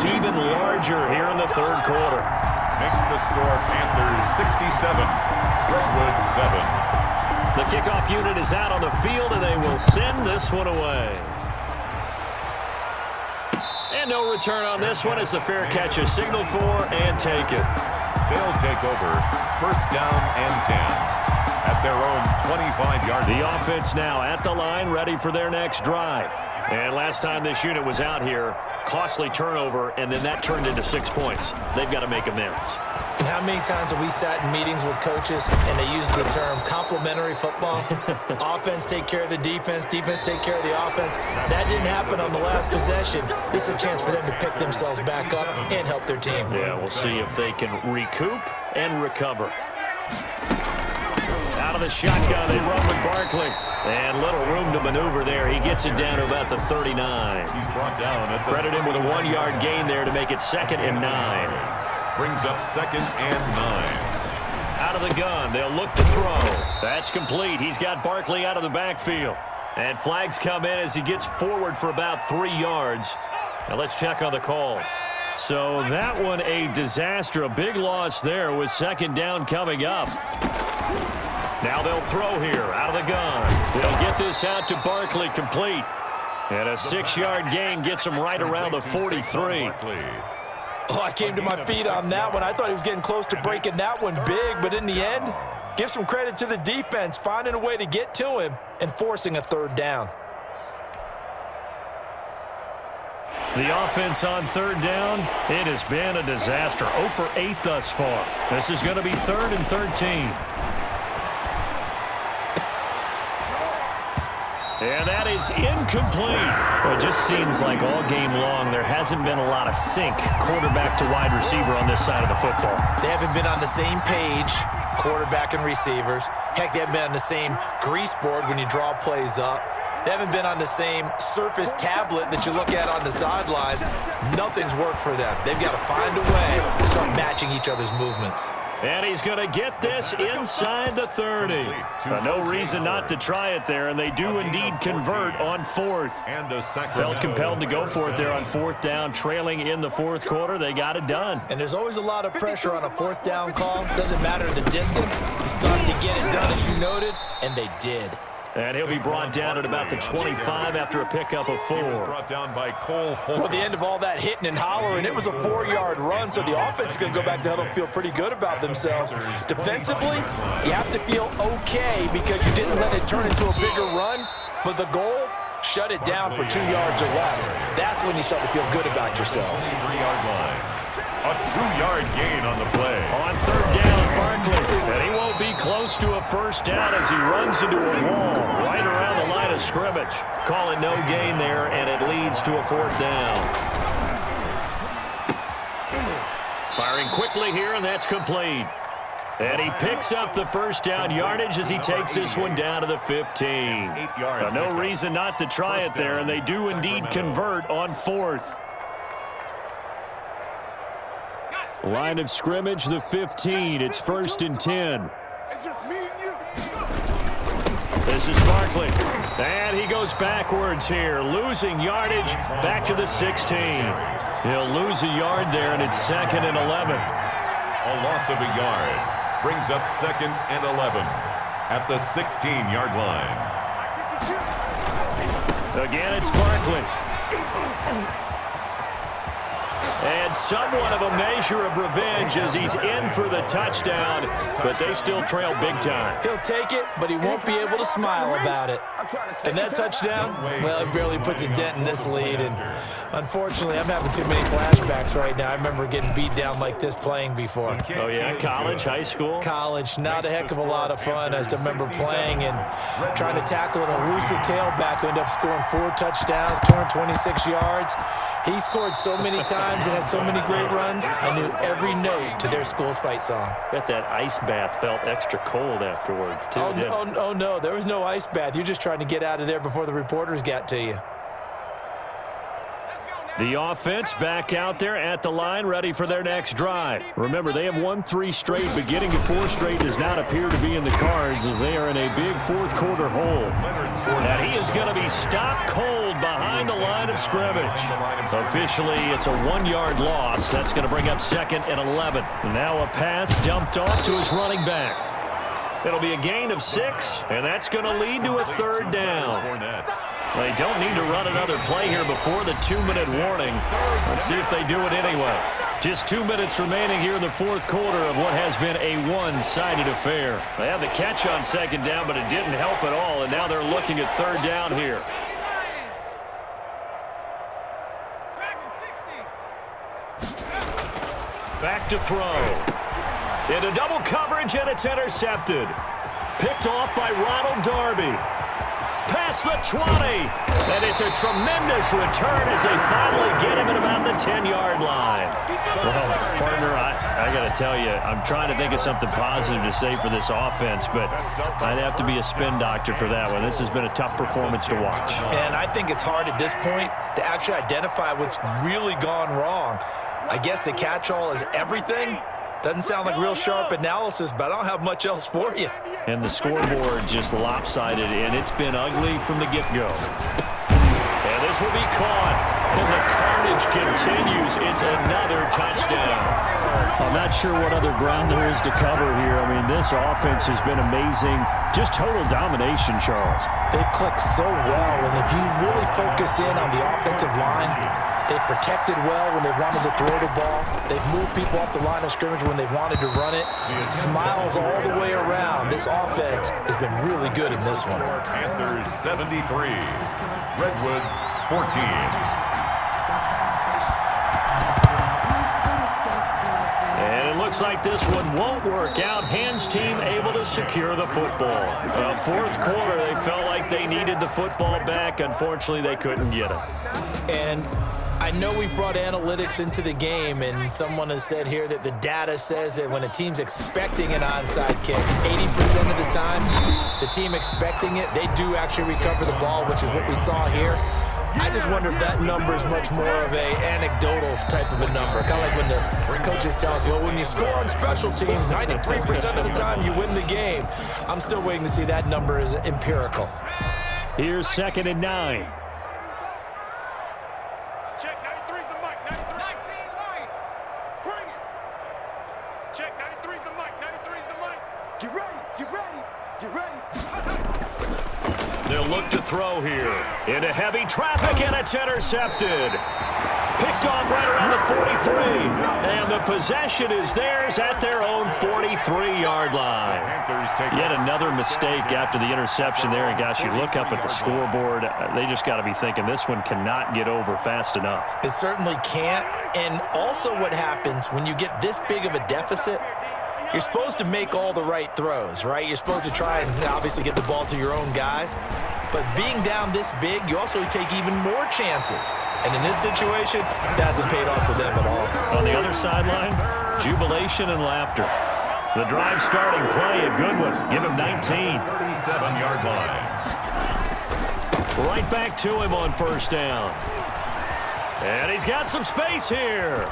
goes even larger here in the third quarter. Makes the score Panthers 67, Redwood 7. The kickoff unit is out on the field, and they will send this one away. And no return on this one as the fair catch is signaled for and taken. They'll take over first down and 10 at their own 25-yard line. The offense now at the line, ready for their next drive. And last time this unit was out here, costly turnover, and then that turned into 6 points. They've got to make amends. And how many times have we sat in meetings with coaches and they use the term complementary football? Offense take care of the defense, defense take care of the offense. That didn't happen on the last possession. This is a chance for them to pick themselves back up and help their team. Yeah, we'll see if they can recoup and recover. Out of the shotgun, they run with Barkley. And little room to maneuver there. He gets it down to about the 39. He's brought down. Credit him with a 1-yard gain there to make it 2nd and 9. Brings up 2nd and 9. Out of the gun, they'll look to throw. That's complete. He's got Barkley out of the backfield. And flags come in as he gets forward for about 3 yards. Now let's check on the call. So that one a disaster. A big loss there with 2nd down coming up. Now they'll throw here out of the gun. They'll get this out to Barkley complete. And a 6-yard gain gets him right around the 43. Oh, I came to my feet on that one. I thought he was getting close to breaking that one big, but in the end, give some credit to the defense, finding a way to get to him and forcing a 3rd down. The offense on 3rd down, it has been a disaster. 0 for 8 thus far. This is going to be 3rd and 13. And that is incomplete. Well, it just seems like all game long there hasn't been a lot of sync quarterback to wide receiver on this side of the football. They haven't been on the same page, quarterback and receivers. Heck, they haven't been on the same grease board when you draw plays up. They haven't been on the same surface tablet that you look at on the sidelines. Nothing's worked for them. They've got to find a way to start matching each other's movements. And he's going to get this inside the 30. No reason not to try it there, and they do indeed convert on 4th. Felt compelled to go for it there on 4th down, trailing in the 4th quarter. They got it done. And there's always a lot of pressure on a 4th down call. Doesn't matter the distance. You start to get it done, as you noted, and they did. And he'll be brought down at about the 25 after a pickup of 4. Brought down by Cole Holcomb. Well, the end of all that hitting and hollering, it was a 4-yard run, so the offense is going to go back to huddle and feel pretty good about themselves. Defensively, you have to feel okay because you didn't let it turn into a bigger run, but the goal, shut it down for 2 yards or less. That's when you start to feel good about yourselves. 3-yard line. A 2-yard gain on the play. On 3rd down, Barkley. And he won't be close to a 1st down as he runs into a wall right around the line of scrimmage. Call it no gain there, and it leads to a 4th down. Firing quickly here, and that's complete. And he picks up the 1st down yardage as he takes this one down to the 15. No reason not to try it there, and they do indeed convert on 4th. Line of scrimmage, the 15. It's 1st and 10. It's just me and you. This is Barkley. And he goes backwards here, losing yardage back to the 16. He'll lose a yard there, and it's 2nd and 11. A loss of a yard brings up 2nd and 11 at the 16-yard line. Again, it's Barkley. And somewhat of a measure of revenge as he's in for the touchdown, but they still trail big time. He'll take it, but he won't be able to smile about it. And that touchdown, well, it barely puts a dent in this lead. And unfortunately, I'm having too many flashbacks right now. I remember getting beat down like this playing before. Oh, yeah? College, high school? College, not a heck of a lot of fun. I just remember playing and trying to tackle an elusive tailback who ended up scoring 4 touchdowns, 226 yards. He scored so many times and had so many great runs, I knew every note to their school's fight song. Bet that ice bath felt extra cold afterwards, too. Oh, no, there was no ice bath. You're just trying to get out of there before the reporters got to you. The offense back out there at the line, ready for their next drive. Remember, they have won 3 straight, but getting to 4 straight does not appear to be in the cards as they are in a big fourth-quarter hole. And he is going to be stopped cold behind the line of scrimmage. Officially, it's a 1-yard loss. That's going to bring up 2nd and 11. Now a pass dumped off to his running back. It'll be a gain of 6, and that's going to lead to a 3rd down. They don't need to run another play here before the 2-minute warning. Let's see if they do it anyway. Just 2 minutes remaining here in the 4th quarter of what has been a one-sided affair. They had the catch on 2nd down, but it didn't help at all, and now they're looking at 3rd down here. Back to throw. Into double coverage, and it's intercepted. Picked off by Ronald Darby. Past the 20, and it's a tremendous return as they finally get him at about the 10-yard line. Well, partner, I got to tell you, I'm trying to think of something positive to say for this offense, but I'd have to be a spin doctor for that one. This has been a tough performance to watch. And I think it's hard at this point to actually identify what's really gone wrong. I guess the catch-all is everything. Doesn't sound like real sharp analysis, but I don't have much else for you. And the scoreboard just lopsided, and it's been ugly from the get-go. And this will be caught, and the carnage continues. It's another touchdown. I'm not sure what other ground there is to cover here. I mean, this offense has been amazing. Just total domination, Charles. They've clicked so well, and if you really focus in on the offensive line, they've protected well when they wanted to throw the ball. They've moved people off the line of scrimmage when they wanted to run it. Smiles all the way around. This offense has been really good in this one. Panthers 73, Redwoods 14. And it looks like this one won't work out. Hands team able to secure the football. Fourth quarter, they felt like they needed the football back. Unfortunately, they couldn't get it. And I know we brought analytics into the game, and someone has said here that the data says that when a team's expecting an onside kick, 80% of the time, the team expecting it, they do actually recover the ball, which is what we saw here. I just wonder if that number is much more of a anecdotal type of a number. Kind of like when the coaches tell us, well, when you score on special teams, 93% of the time you win the game. I'm still waiting to see that number is empirical. Here's 2nd and 9. Check, 93's the mic, 93. 19 light. Bring it. Check, 93's the mic, 93's the mic. Get ready, get ready, get ready. They'll look to throw here. Into heavy traffic, and it's intercepted. Picked off right around the 43. And the possession is theirs at their own 43-yard line. Yet another mistake after the interception there. And, gosh, you look up at the scoreboard, they just got to be thinking this one cannot get over fast enough. It certainly can't. And also what happens when you get this big of a deficit, you're supposed to make all the right throws, right? You're supposed to try and obviously get the ball to your own guys. But being down this big, you also take even more chances. And in this situation, it hasn't paid off for them at all. On the other sideline, jubilation and laughter. The drive starting play, a good one. Give him 19. 37-yard line. Right back to him on 1st down. And he's got some space here.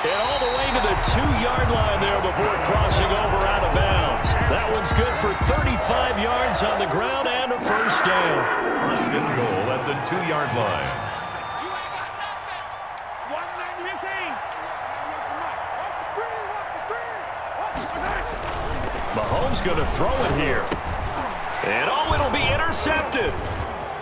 And all the way to the 2-yard line there before crossing over out of bounds. That one's good for 35 yards on the ground and a 1st down. 1st and goal at the 2-yard line. 198. Mahomes going to throw it here. And it'll be intercepted.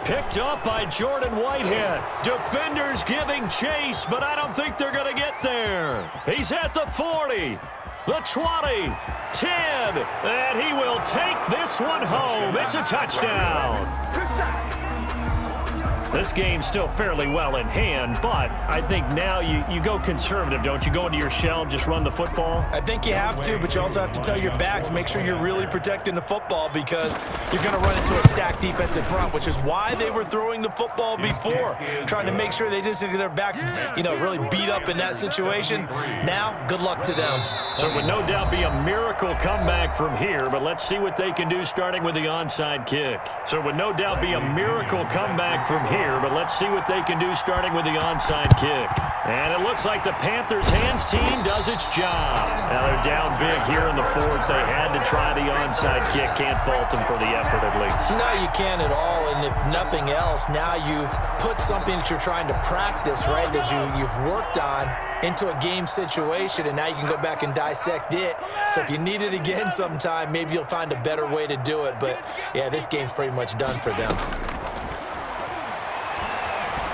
Picked up by Jordan Whitehead. Defenders giving chase, but I don't think they're going to get there. He's at the 40, the 20, 10, and he will take this one home. It's a touchdown. This game's still fairly well in hand, but I think now you go conservative, don't you? Go into your shell, just run the football? I think you have to, but you also have to tell your backs, make sure you're really protecting the football because you're going to run into a stacked defensive front, which is why they were throwing the football before, trying to make sure they just get their backs, really beat up in that situation. Now, good luck to them. So it would no doubt be a miracle comeback from here, but let's see what they can do starting with the onside kick. So it would no doubt be a miracle comeback from here. here, but let's see what they can do starting with the onside kick. And it looks like the Panthers' hands team does its job. Now they're down big here in the fourth. They had to try the onside kick. Can't fault them for the effort at least. No, you can't at all. And if nothing else, now you've put something that you're trying to practice, right, that you've worked on into a game situation, and now you can go back and dissect it. So if you need it again sometime, maybe you'll find a better way to do it. But, yeah, this game's pretty much done for them.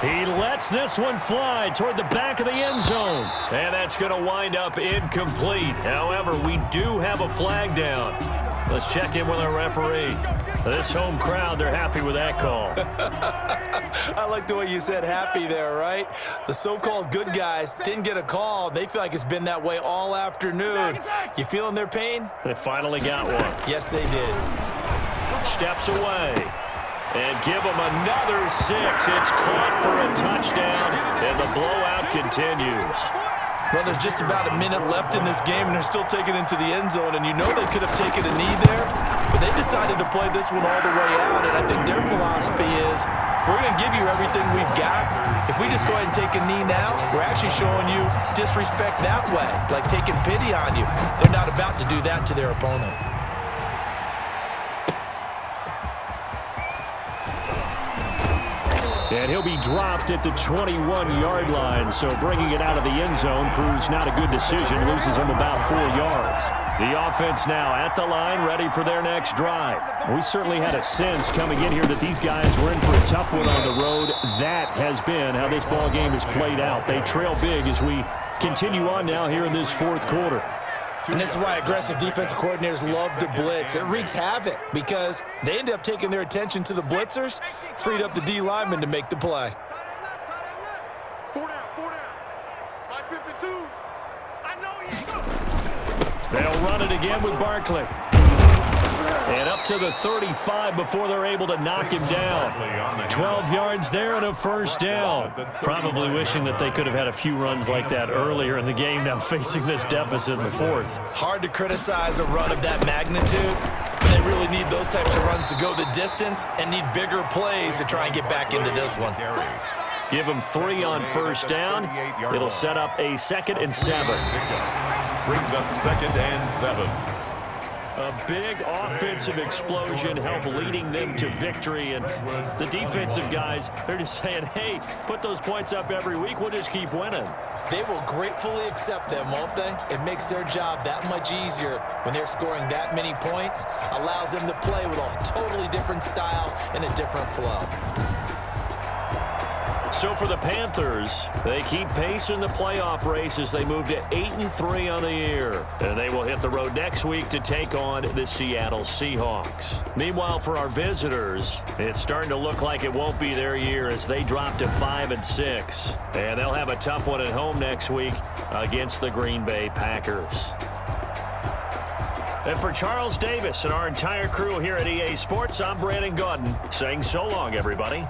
He lets this one fly toward the back of the end zone. And that's going to wind up incomplete. However, we do have a flag down. Let's check in with our referee. This home crowd, they're happy with that call. I like the way you said happy there, right? The so-called good guys didn't get a call. They feel like it's been that way all afternoon. You feeling their pain? They finally got one. Yes, they did. Steps away. And give them another 6. It's caught for a touchdown, and the blowout continues. Well, there's just about a minute left in this game, and they're still taking it into the end zone. And you know they could have taken a knee there, but they decided to play this one all the way out. And I think their philosophy is, we're going to give you everything we've got. If we just go ahead and take a knee now, we're actually showing you disrespect that way, like taking pity on you. They're not about to do that to their opponent. And he'll be dropped at the 21-yard line, so bringing it out of the end zone proves not a good decision, loses him about 4 yards. The offense now at the line, ready for their next drive. We certainly had a sense coming in here that these guys were in for a tough one on the road. That has been how this ball game has played out. They trail big as we continue on now here in this fourth quarter. And this is why aggressive defensive coordinators love to blitz. It wreaks havoc because they end up taking their attention to the blitzers, freed up the D lineman to make the play. 4 down. 552. I know he ain't go. They'll run it again with Barkley. And up to the 35 before they're able to knock him down. 12 yards there and a first down. Probably wishing that they could have had a few runs like that earlier in the game, now facing this deficit in the fourth. Hard to criticize a run of that magnitude, but they really need those types of runs to go the distance and need bigger plays to try and get back into this one. Give them 3 on first down. It'll set up a 2nd and 7. Brings up 2nd and 7. A big offensive explosion helped leading them to victory. And the defensive guys, they're just saying, hey, put those points up every week. We'll just keep winning. They will gratefully accept them, won't they? It makes their job that much easier when they're scoring that many points. Allows them to play with a totally different style and a different flow. So for the Panthers, they keep pace in the playoff race as they move to 8-3 on the year. And they will hit the road next week to take on the Seattle Seahawks. Meanwhile, for our visitors, it's starting to look like it won't be their year as they drop to 5-6. And they'll have a tough one at home next week against the Green Bay Packers. And for Charles Davis and our entire crew here at EA Sports, I'm Brandon Gaudin saying so long, everybody.